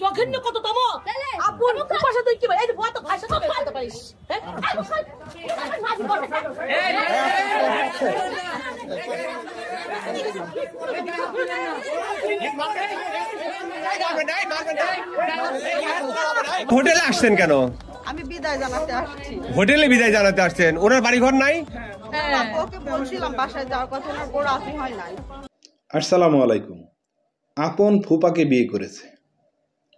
জঘন্য কততম আপন ভাষা তুই কি এই ভয় তো ভাষা তো বলতে পারিস হোটেলে আসছেন কেন? আমি বিদায় জানাতে আসছি। হোটেলে বিদায় জানাতে আসছেন? ওনার বাড়ি ঘর নাই? ওকে বলছিলাম বাসায় যাওয়ার কথা, ওনার বড় আপনি হয় নাই। আসসালামু আলাইকুম। আপন ফুপাকে বিয়ে করেছে।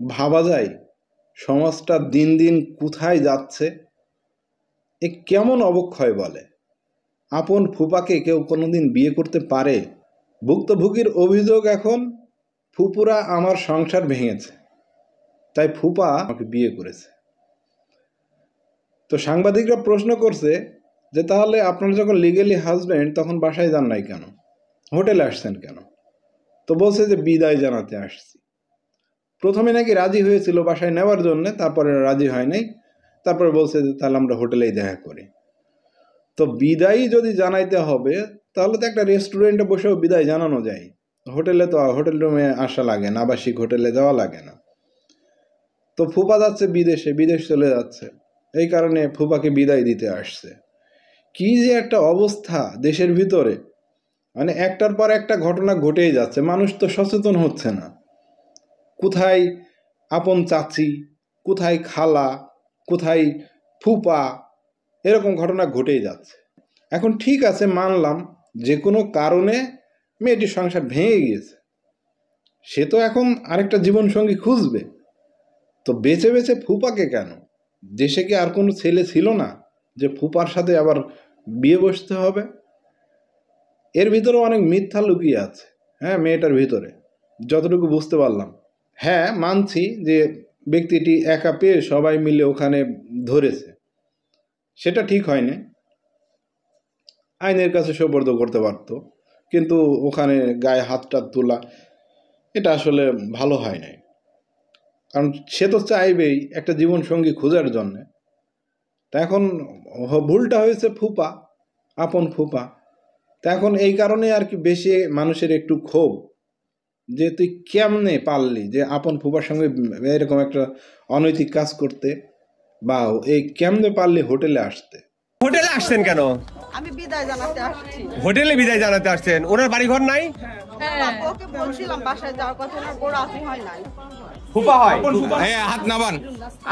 ভাবা যায় সমাজটা দিন দিন কোথায় যাচ্ছে। এ কেমন অবক্ষয় বলে। আপন ফুপাকে কেউ কোনোদিন বিয়ে করতে পারে? ভুক্তভোগীর অভিযোগ এখন ফুপুরা আমার সংসার ভেঙেছে, তাই ফুপা আমাকে বিয়ে করেছে। তো সাংবাদিকরা প্রশ্ন করছে যে তাহলে আপনারা যখন লিগেলি হাজব্যান্ড তখন বাসায় যান নাই কেন, হোটেলে আসছেন কেন? তো বলছে যে বিদায় জানাতে আসছি। প্রথমে নাকি রাজি হয়েছিল বাসায় নেওয়ার জন্য, তারপরে রাজি হয় নাই, তারপরে বলছে যে তাহলে আমরা হোটেলেই দেখা করি। তো বিদায় যদি জানাইতে হবে তাহলে তো একটা রেস্টুরেন্টে বসেও বিদায় জানানো যায়। হোটেলে তো হোটেল রুমে আসা লাগে না, আবাসিক হোটেলে যাওয়া লাগে না। তো ফুপা যাচ্ছে বিদেশে, বিদেশ চলে যাচ্ছে, এই কারণে ফুপাকে বিদায় দিতে আসছে। কি যে একটা অবস্থা দেশের ভিতরে, মানে একটার পর একটা ঘটনা ঘটেই যাচ্ছে, মানুষ তো সচেতন হচ্ছে না। কোথায় আপন চাচি, কোথায় খালা, কোথায় ফুপা, এরকম ঘটনা ঘটেই যাচ্ছে। এখন ঠিক আছে, মানলাম যে কোনো কারণে মেয়েটির সংসার ভেঙে গিয়েছে, সে তো এখন আরেকটা জীবনসঙ্গী খুঁজবে। তো বেছে বেছে ফুপাকে কেন? দেশে কি আর কোনো ছেলে ছিল না যে ফুপার সাথে আবার বিয়ে বসতে হবে? এর ভিতরে অনেক মিথ্যা লুকিয়ে আছে। হ্যাঁ, মেয়েটার ভিতরে যতটুকু বুঝতে পারলাম। হ্যাঁ, মানছি যে ব্যক্তিটি একা পেয়ে সবাই মিলে ওখানে ধরেছে, সেটা ঠিক হয়নি, আইনের কাছে সোপর্দ করতে পারত, কিন্তু ওখানে গায়ে হাতটা তোলা এটা আসলে ভালো হয় নাই। কারণ সে তো চাইবেই একটা জীবনসঙ্গী খোঁজার জন্যে। তা এখন ভুলটা হয়েছে ফুপা, আপন ফুপা। তা এখন এই কারণে আর কি বেশি মানুষের একটু ক্ষোভ যে তুই কেমনে পারলি যে আপন ফুপার সঙ্গে এরকম একটা অনৈতিক কাজ করতে, বা এই কেমনে পারলি হোটেলে আসতে। হোটেলে আসছেন কেন? আমি বিদায় জানাতে আসছি। হোটেলে বিদায় জানাতে আসছেন? ওনার বাড়ি ঘর নাই? ওকে বলছিলাম বাসায় যাওয়ার কথা, ওনার বড় আপনি হয় নাই। ফুপা হয়? হাত নামান।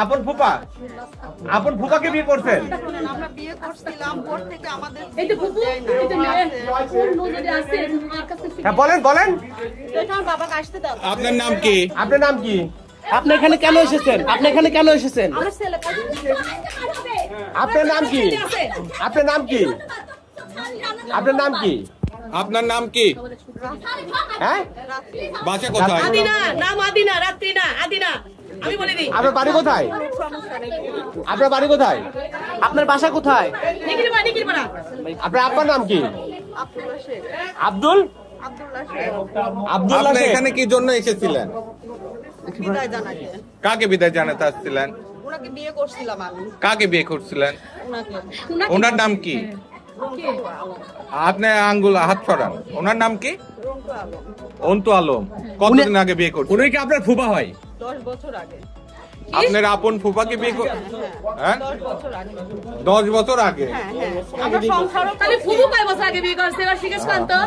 আপন ফুপা? আপন ফুপাকে বিয়ে করছেন? আমরা বিয়ে করছিলাম, ভোর থেকে আমাদের এই তো ফুপু এই তো কোন নজরে আছে তোমার কাছে? হ্যাঁ বলেন বলেন। এটা আমার বাবাকে আসতে দাও। আপনার নাম কি? আপনার নাম কি? আপনি এখানে কেন এসেছেন? আপনি এখানে কেন এসেছেন? আমার ছেলে আপনার নাম কি? আপনার নাম কি? আপনার নাম কি? আপনার নাম কি? হ্যাঁ, বাসা কোথায়? আদিনা, নাম আদিনা, রাত্রি না আদিনা। আমি বলে দিই। আপনার বাড়ি কোথায়? আপনার বাড়ি কোথায়? আপনার বাসা কোথায়? নিকিরবা নিকিরবা। আপনার আব্বার নাম কি? আব্দুল্লাহ শেখ। আব্দুল আব্দুল্লাহ শেখ। আব্দুল্লাহ আপনি শেখ। এখানে কি জন্য এসেছিলেন? বিদায় জানাতে। কাকে বিদায় জানাতে আসছিলেন? ওনাকে বিয়ে করছিলাম আমি। কাকে বিয়ে করছিলেন? ওনাকে। ওনার নাম কি? আপনি আঙ্গুল হাত ছড়ান। ওনার নাম কি? রঙ্কু আলম। অন্তু আলম। কতদিন আগে বিয়ে করছেন? উনি কি আপনার ফুপা হয়? 10 বছর আগে। আপনার আপন ফুফাকে বিয়ে হ্যাঁ 10 বছর আগে। 10 বছর আগে? হ্যাঁ হ্যাঁ। আমার সংসারও তাহলে ফুপু কয় বছর আগে বিয়ে করছে? এবার জিজ্ঞেস করেন তো।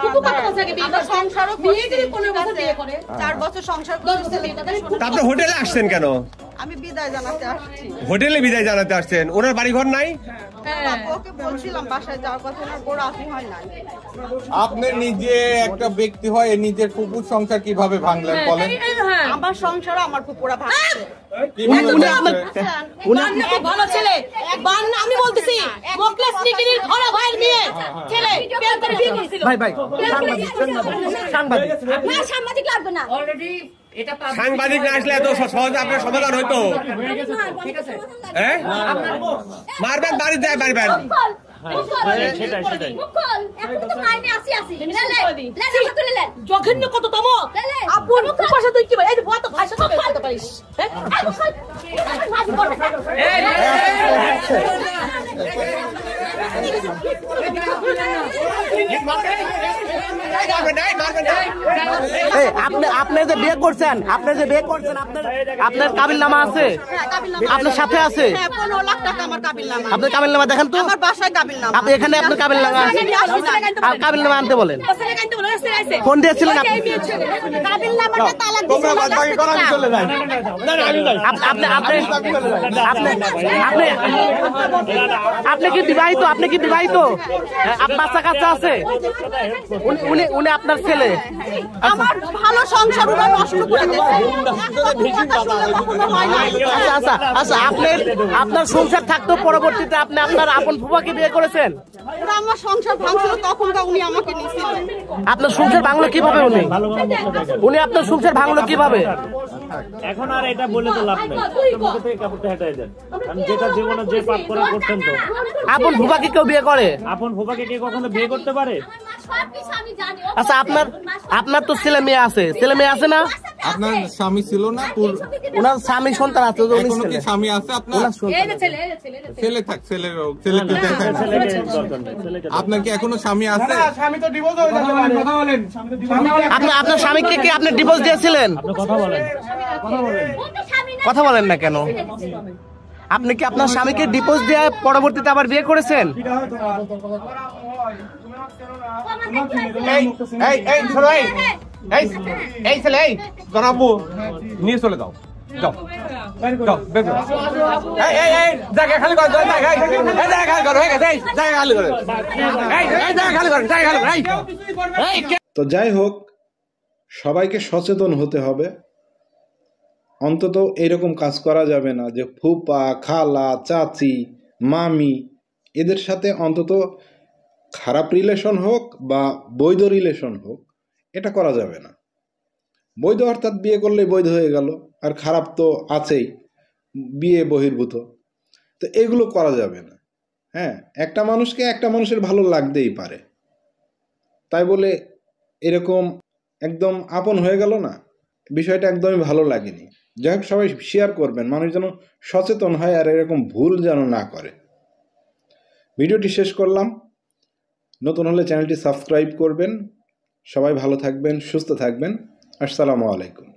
ফুপু কত বছর আগে বিয়ে করছে? সংসারও বিয়ে করে 15 বছর বিয়ে করে। 4 বছর সংসার 10 বছর করতে বিয়ে করে। তা আপনি হোটেলে আসছেন কেন? আমি বিদায় জানাতে আসছি। হোটেলে বিদায় জানাতে আসছেন? ওনার বাড়ি ঘর নাই? ওকে বলছিলাম বাসায় যাওয়ার কথা, ওনার বড় আপনি হয় নাই। আপনি নিজে একটা ব্যক্তি হয় নিজের ফুপুর সংসার কিভাবে ভাঙলেন বলেন? আমার সংসারও আমার পুরা ভাঙছে। বান্না খুব ভালো ছেলে। বান্না আমি বলতেছি মোকলেস নিকিনের ঘরে ভাইয়ের মেয়ে ছেলে প্রেম করে বিয়ে করেছিল। ভাই ভাই সাংবাদিক না সাংবাদিক লাগবে না। অলরেডি এটা সাংবাদিক না আসলে এত সহজে আপনার সমাধান হইতো? হ্যাঁ, মারবেন বাড়ি যায় মারবেন। জঘন্য কততম আপন ভাষা তুই কি এই ভয় তো ভাষা তো বলতে পারিস এই আপনি যে বিয়ে করছেন আপনার কাবিলনামা আছে? আপনার সাথে আছে? হ্যাঁ, 15 লাখ টাকা আমার কাবিলনামা। আপনার কাবিলনামা দেখেন তো। আমার বাসায় কাবিলনামা। আপনি এখানে আপনার কাবিলনামা আছে? আর কাবিলনামা আনতে বলেন। ফোন দিয়েছিলেন আপনি? কাবিলনামাটা তালাক তোমরা দিয়েছে। বাদবাকি করো, আমি চলে যাই। আপনি কি বিবাহিত? বাচ্চা কাচ্চা আছে? উনি আপনার ছেলে? আমার ভালো সংসার ওরা নষ্ট করে দিয়েছে। আচ্ছা আপনার সংসার থাকতেও পরবর্তীতে আপনি আপনার আপন ফুফাকে বিয়ে করেছেন? ওরা আমার সংসার ভাঙছিল, তখন উনি আমাকে নিছিল। আপনার সংসার ভাঙলো কিভাবে? উনি আপনার সংসার ভাঙলো কিভাবে? এখন আর এটা বলে তো লাভ নেই, মুখে থেকে কাপড়টা হেঁটে দেন। কারণ যেটা জীবনে যে পাপ করে করছেন তো। আপন ফুফাকে কেউ বিয়ে করে? আপন ফুফাকে কে কখনো বিয়ে করতে পারে? আচ্ছা আপনার তো ছেলে মেয়ে আছে না? আপনার স্বামী ছিল না? ওনার স্বামী সন্তান আছে? এখনো কি স্বামী আছে আপনার? ছেলে থাক, ছেলে তো দেখেন। আপনার কি এখনো স্বামী আছে? আপনার স্বামীকে কি আপনি ডিভোর্স দিয়েছিলেন? কথা বলেন না কেন? আপনি কি আপনার স্বামীকে ডিভোর্স দিয়ে পরবর্তীতে আবার বিয়ে করেছেন? এই ছেলে, এই তোর আব্বু নিয়ে চলে যাও, যাও যাও, বের করো। এই জায়গা খালি করো, জায়গা খালি করো, হয়ে গেছে, জায়গা খালি করো, জায়গা খালি করো, জায়গা খালি করো। তো যাই হোক, সবাইকে সচেতন হতে হবে। অন্তত এরকম কাজ করা যাবে না যে ফুপা, খালা, চাচি, মামি এদের সাথে অন্তত খারাপ রিলেশন হোক বা বৈধ রিলেশন হোক, এটা করা যাবে না। বৈধ অর্থাৎ বিয়ে করলে বৈধ হয়ে গেল, আর খারাপ তো আছেই, বিয়ে বহির্ভূত, তো এগুলো করা যাবে না। হ্যাঁ, একটা মানুষকে একটা মানুষের ভালো লাগতেই পারে, তাই বলে এরকম একদম আপন হয়ে গেল না, বিষয়টা একদমই ভালো লাগেনি। যাই হোক, সবাই শেয়ার করবেন, মানুষ যেন সচেতন হয় আর এরকম ভুল যেন না করে। ভিডিওটি শেষ করলাম। নতুন হলে চ্যানেলটি সাবস্ক্রাইব করবেন। সবাই ভালো থাকবেন, সুস্থ থাকবেন। আসসালামু আলাইকুম।